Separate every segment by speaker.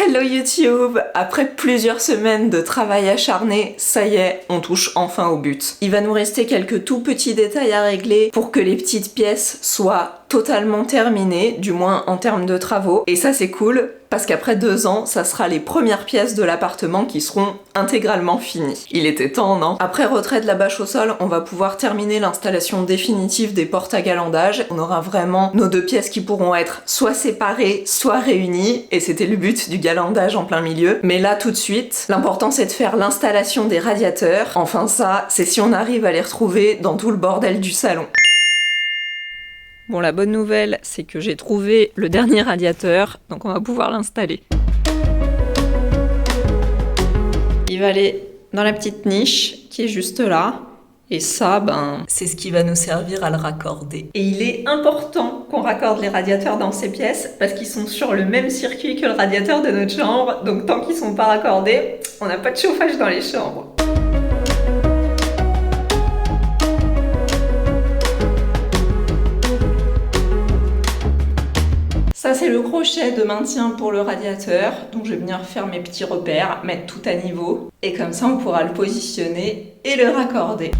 Speaker 1: Hello YouTube! Après plusieurs semaines de travail acharné, ça y est, on touche enfin au but. Il va nous rester quelques tout petits détails à régler pour que les petites pièces soient totalement terminées, du moins en termes de travaux. Et ça c'est cool, parce qu'après 2 ans, ça sera les premières pièces de l'appartement qui seront intégralement finies. Il était temps, non? Après retrait de la bâche au sol, on va pouvoir terminer l'installation définitive des portes à galandage. On aura vraiment nos 2 pièces qui pourront être soit séparées, soit réunies, et c'était le but du galandage en plein milieu. Mais là, tout de suite, l'important c'est de faire l'installation des radiateurs. Enfin ça, c'est si on arrive à les retrouver dans tout le bordel du salon. Bon, la bonne nouvelle, c'est que j'ai trouvé le dernier radiateur, donc on va pouvoir l'installer. Il va aller dans la petite niche qui est juste là. Et ça, c'est ce qui va nous servir à le raccorder. Et il est important qu'on raccorde les radiateurs dans ces pièces parce qu'ils sont sur le même circuit que le radiateur de notre chambre. Donc tant qu'ils sont pas raccordés, on n'a pas de chauffage dans les chambres. Ça c'est le crochet de maintien pour le radiateur, donc je vais venir faire mes petits repères, mettre tout à niveau, et comme ça on pourra le positionner et le raccorder.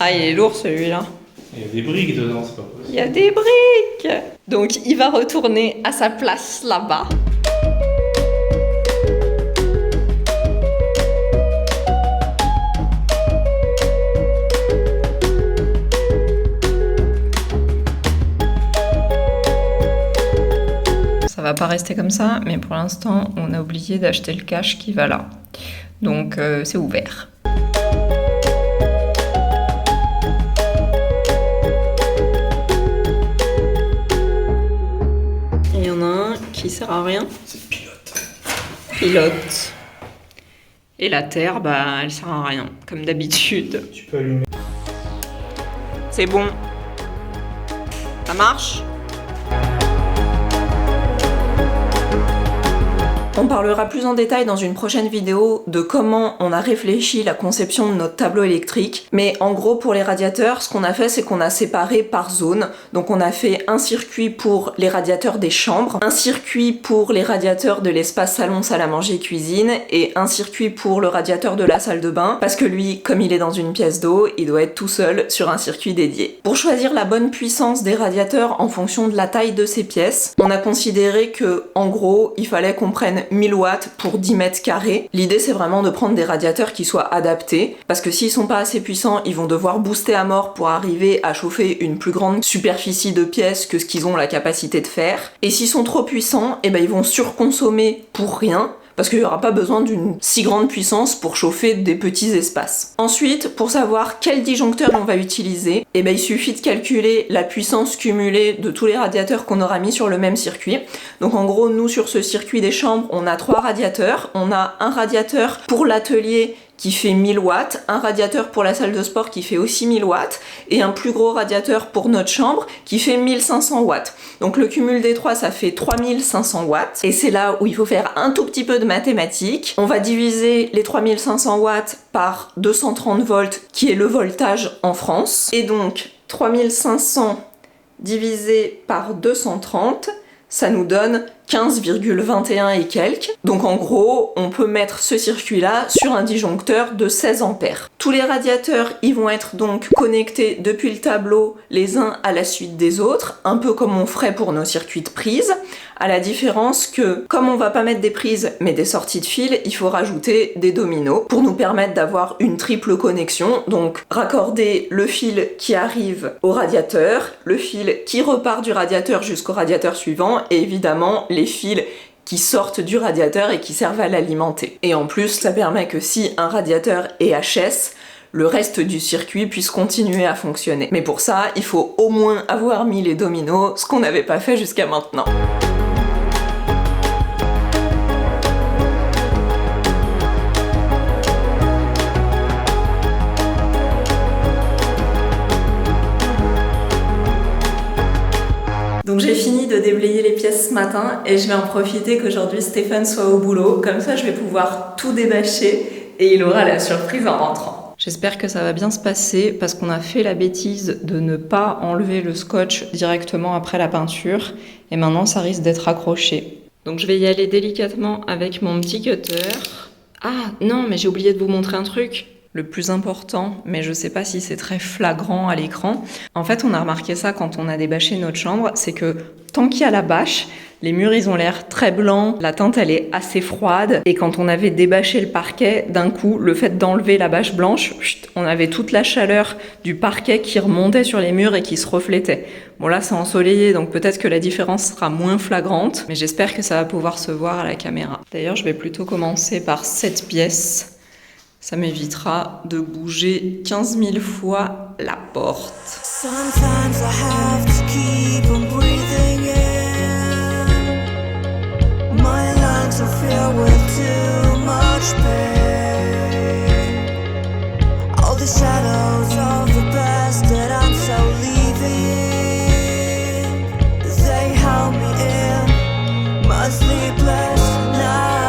Speaker 1: Ah, il est lourd celui-là.
Speaker 2: Il y a des briques dedans, c'est pas possible.
Speaker 1: Il y a des briques! Donc il va retourner à sa place là-bas. Ça va pas rester comme ça, mais pour l'instant, on a oublié d'acheter le cache qui va là. Donc c'est ouvert. Qui sert à rien.
Speaker 2: C'est pilote.
Speaker 1: Pilote. Et la terre, elle sert à rien, comme d'habitude.
Speaker 2: Tu peux allumer.
Speaker 1: C'est bon. Ça marche? On parlera plus en détail dans une prochaine vidéo de comment on a réfléchi la conception de notre tableau électrique. Mais en gros, pour les radiateurs, ce qu'on a fait, c'est qu'on a séparé par zone. Donc on a fait un circuit pour les radiateurs des chambres, un circuit pour les radiateurs de l'espace salon, salle à manger, cuisine, et un circuit pour le radiateur de la salle de bain, parce que lui, comme il est dans une pièce d'eau, il doit être tout seul sur un circuit dédié. Pour choisir la bonne puissance des radiateurs en fonction de la taille de ces pièces, on a considéré que, en gros, il fallait qu'on prenne 1000 watts pour 10 mètres carrés. L'idée c'est vraiment de prendre des radiateurs qui soient adaptés, parce que s'ils sont pas assez puissants, ils vont devoir booster à mort pour arriver à chauffer une plus grande superficie de pièces que ce qu'ils ont la capacité de faire. Et s'ils sont trop puissants, ils vont surconsommer pour rien, parce qu'il n'y aura pas besoin d'une si grande puissance pour chauffer des petits espaces. Ensuite, pour savoir quel disjoncteur on va utiliser, il suffit de calculer la puissance cumulée de tous les radiateurs qu'on aura mis sur le même circuit. Donc en gros, nous sur ce circuit des chambres, on a 3 radiateurs. On a un radiateur pour l'atelier qui fait 1000 watts, un radiateur pour la salle de sport qui fait aussi 1000 watts, et un plus gros radiateur pour notre chambre qui fait 1500 watts. Donc le cumul des 3, ça fait 3500 watts, et c'est là où il faut faire un tout petit peu de mathématiques. On va diviser les 3500 watts par 230 volts, qui est le voltage en France, et donc 3500 divisé par 230, ça nous donne 15,21 et quelques. Donc en gros, on peut mettre ce circuit-là sur un disjoncteur de 16 ampères. Tous les radiateurs, ils vont être donc connectés depuis le tableau les uns à la suite des autres, un peu comme on ferait pour nos circuits de prise, à la différence que, comme on va pas mettre des prises mais des sorties de fil, il faut rajouter des dominos pour nous permettre d'avoir une triple connexion, donc raccorder le fil qui arrive au radiateur, le fil qui repart du radiateur jusqu'au radiateur suivant, et évidemment les fils qui sortent du radiateur et qui servent à l'alimenter. Et en plus, ça permet que si un radiateur est HS, le reste du circuit puisse continuer à fonctionner. Mais pour ça, il faut au moins avoir mis les dominos, ce qu'on n'avait pas fait jusqu'à maintenant. Donc j'ai fini de déblayer les pièces ce matin et je vais en profiter qu'aujourd'hui Stéphane soit au boulot, comme ça je vais pouvoir tout débâcher et il aura la surprise en rentrant. J'espère que ça va bien se passer parce qu'on a fait la bêtise de ne pas enlever le scotch directement après la peinture et maintenant ça risque d'être accroché. Donc je vais y aller délicatement avec mon petit cutter. Ah non, mais j'ai oublié de vous montrer un truc. Le plus important, mais je sais pas si c'est très flagrant à l'écran. En fait, on a remarqué ça quand on a débâché notre chambre, c'est que tant qu'il y a la bâche, les murs ils ont l'air très blancs, la teinte elle est assez froide, et quand on avait débâché le parquet, d'un coup, le fait d'enlever la bâche blanche, on avait toute la chaleur du parquet qui remontait sur les murs et qui se reflétait. Bon là c'est ensoleillé, donc peut-être que la différence sera moins flagrante, mais j'espère que ça va pouvoir se voir à la caméra. D'ailleurs, je vais plutôt commencer par cette pièce. Ça m'évitera de bouger 15 000 fois la porte. Sometimes I have to keep on breathing in. My lungs are filled with too much pain. All the shadows of the past that I'm so leaving, they held me in my sleepless nights.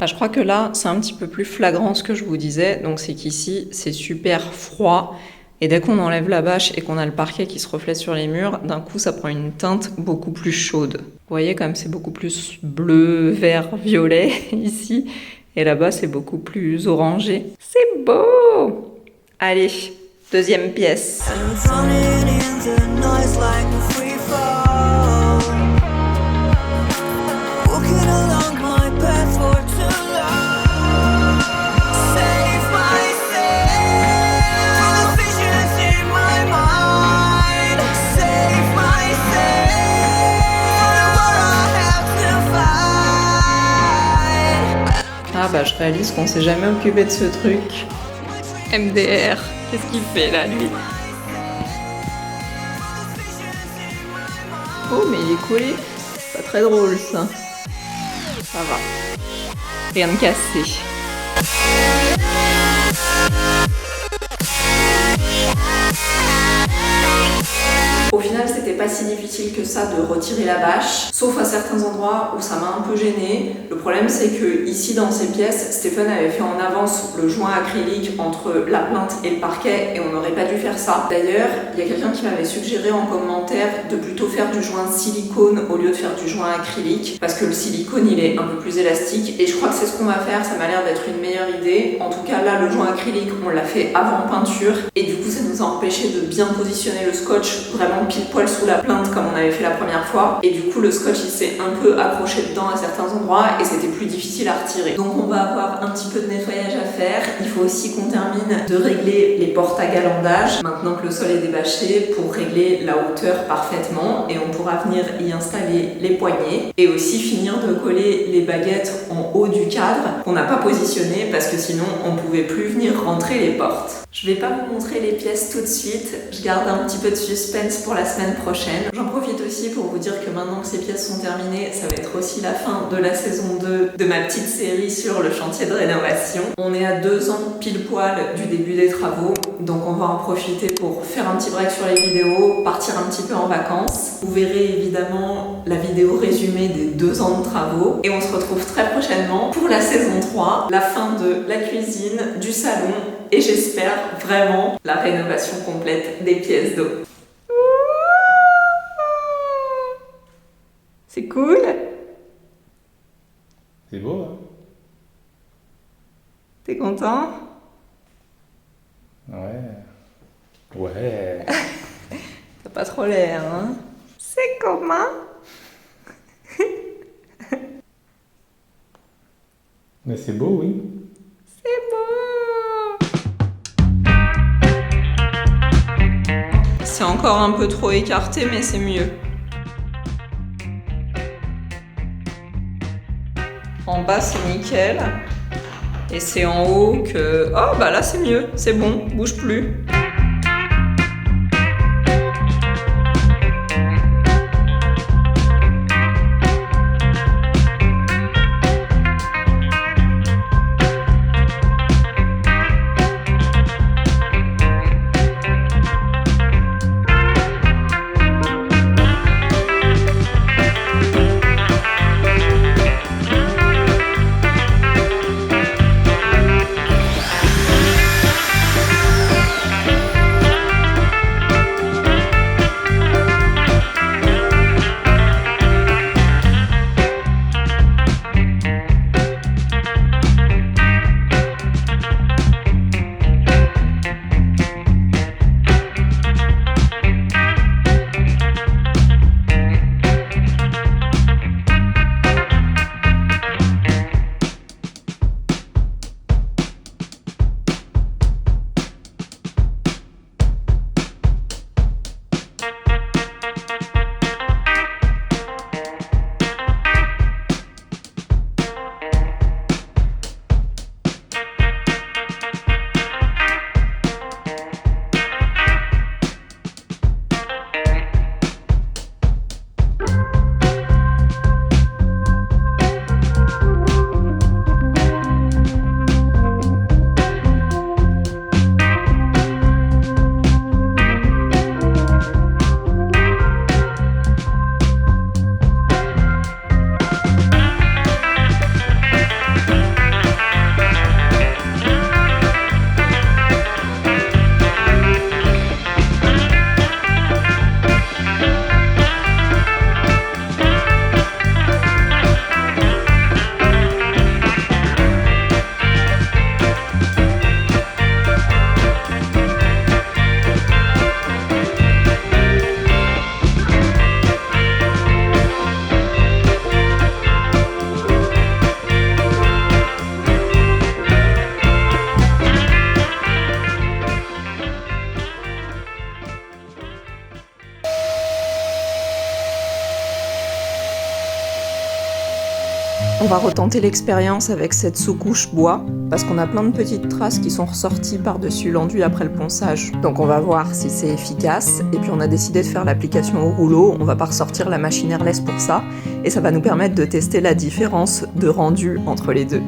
Speaker 1: Je crois que là, c'est un petit peu plus flagrant ce que je vous disais. Donc c'est qu'ici, c'est super froid. Et dès qu'on enlève la bâche et qu'on a le parquet qui se reflète sur les murs, d'un coup, ça prend une teinte beaucoup plus chaude. Vous voyez, comme c'est beaucoup plus bleu, vert, violet ici. Et là-bas, c'est beaucoup plus orangé. C'est beau! Allez, deuxième pièce. Ah bah je réalise qu'on s'est jamais occupé de ce truc. MDR, qu'est-ce qu'il fait là lui? Oh mais il est collé. Pas très drôle ça. Ça va. Rien de cassé. Au final, c'était pas si difficile que ça de retirer la bâche, sauf à certains endroits où ça m'a un peu gênée. Le problème, c'est que ici, dans ces pièces, Stéphane avait fait en avance le joint acrylique entre la plinthe et le parquet et on n'aurait pas dû faire ça. D'ailleurs, il y a quelqu'un qui m'avait suggéré en commentaire de plutôt faire du joint silicone au lieu de faire du joint acrylique parce que le silicone, il est un peu plus élastique et je crois que c'est ce qu'on va faire, ça m'a l'air d'être une meilleure idée. En tout cas, là, le joint acrylique, on l'a fait avant peinture et du coup, ça nous a empêché de bien positionner le scotch vraiment pile poil sous la plinthe comme on avait fait la première fois et du coup le scotch il s'est un peu accroché dedans à certains endroits et c'était plus difficile à retirer. Donc on va avoir un petit peu de nettoyage à faire. Il faut aussi qu'on termine de régler les portes à galandage maintenant que le sol est débâché pour régler la hauteur parfaitement et on pourra venir y installer les poignées et aussi finir de coller les baguettes en haut du cadre qu'on n'a pas positionné parce que sinon on pouvait plus venir rentrer les portes. Je vais pas vous montrer les pièces tout de suite, je garde un petit peu de suspense pour la semaine prochaine. J'en profite aussi pour vous dire que maintenant que ces pièces sont terminées, ça va être aussi la fin de la saison 2 de ma petite série sur le chantier de rénovation. On est à 2 ans pile poil du début des travaux, donc on va en profiter pour faire un petit break sur les vidéos, partir un petit peu en vacances. Vous verrez évidemment la vidéo résumée des 2 ans de travaux et on se retrouve très prochainement pour la saison 3, la fin de la cuisine, du salon et j'espère vraiment la rénovation complète des pièces d'eau. C'est cool.
Speaker 2: C'est beau, hein?
Speaker 1: T'es content?
Speaker 2: Ouais. Ouais.
Speaker 1: T'as pas trop l'air, hein? C'est comment?
Speaker 2: Mais c'est beau, oui.
Speaker 1: C'est beau. C'est encore un peu trop écarté, mais c'est mieux. En bas c'est nickel. Et c'est en haut que... Oh bah là c'est mieux, c'est bon, bouge plus. On va retenter l'expérience avec cette sous-couche bois, parce qu'on a plein de petites traces qui sont ressorties par-dessus l'enduit après le ponçage. Donc on va voir si c'est efficace, et puis on a décidé de faire l'application au rouleau, on va pas ressortir la machine airless pour ça, et ça va nous permettre de tester la différence de rendu entre les deux.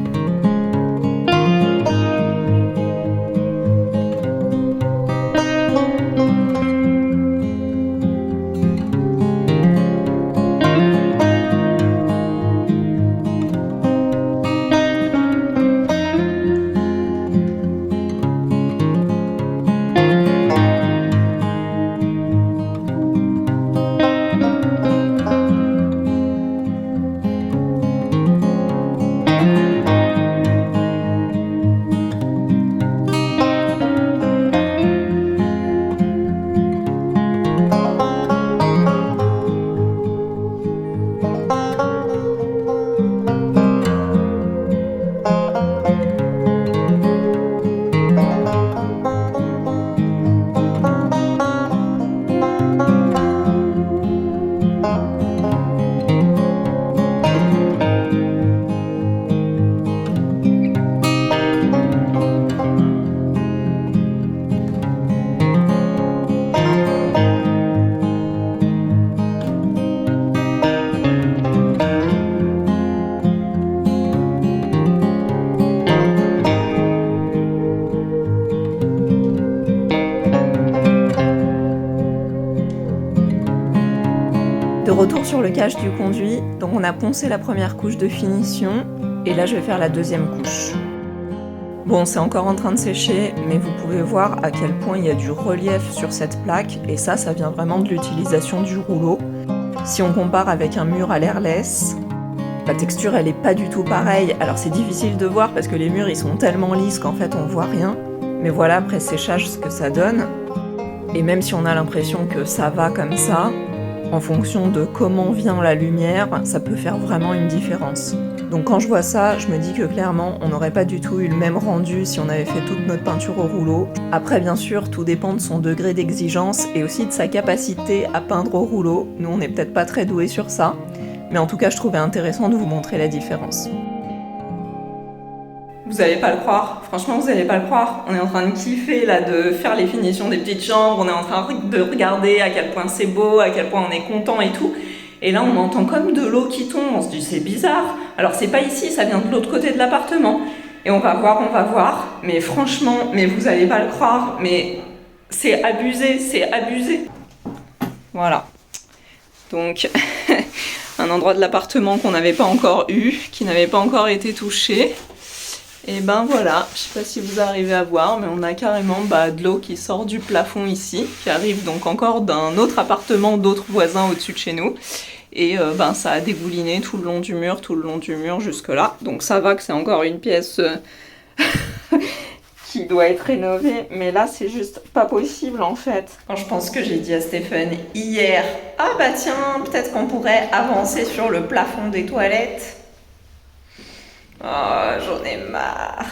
Speaker 1: De retour sur le cache du conduit, donc on a poncé la première couche de finition, et là je vais faire la deuxième couche. Bon, c'est encore en train de sécher, mais vous pouvez voir à quel point il y a du relief sur cette plaque, et ça vient vraiment de l'utilisation du rouleau. Si on compare avec un mur à l'airless, la texture elle est pas du tout pareille, alors c'est difficile de voir parce que les murs ils sont tellement lisses qu'en fait on voit rien, mais voilà après séchage ce que ça donne. Et même si on a l'impression que ça va comme ça, en fonction de comment vient la lumière, ça peut faire vraiment une différence. Donc quand je vois ça, je me dis que clairement, on n'aurait pas du tout eu le même rendu si on avait fait toute notre peinture au rouleau. Après, bien sûr, tout dépend de son degré d'exigence et aussi de sa capacité à peindre au rouleau. Nous, on n'est peut-être pas très doués sur ça, mais en tout cas, je trouvais intéressant de vous montrer la différence. Vous allez pas le croire, franchement vous allez pas le croire. On est en train de kiffer là, de faire les finitions des petites chambres, on est en train de regarder à quel point c'est beau, à quel point on est content et tout. Et là on entend comme de l'eau qui tombe, on se dit c'est bizarre. Alors c'est pas ici, ça vient de l'autre côté de l'appartement. Et on va voir, mais franchement, mais vous allez pas le croire, mais c'est abusé, c'est abusé. Voilà. Donc, un endroit de l'appartement qu'on n'avait pas encore eu, qui n'avait pas encore été touché. Et ben voilà, je sais pas si vous arrivez à voir, mais on a carrément de l'eau qui sort du plafond ici, qui arrive donc encore d'un autre appartement d'autres voisins au-dessus de chez nous. Et ça a dégouliné tout le long du mur jusque là. Donc ça va que c'est encore une pièce qui doit être rénovée, mais là c'est juste pas possible en fait. Quand je pense que j'ai dit à Stéphane hier, ah bah tiens, peut-être qu'on pourrait avancer sur le plafond des toilettes. Oh, j'en ai marre.